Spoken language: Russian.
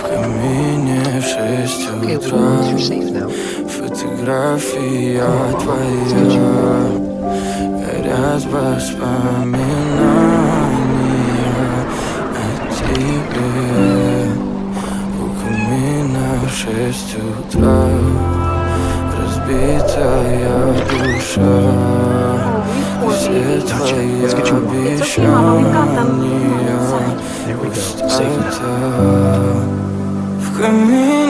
камине в 6 утра. Фотография твоя, горят воспоминания о тебе. У камина в 6 утра, разбитая душа. Все твои обещания, пустота в камине.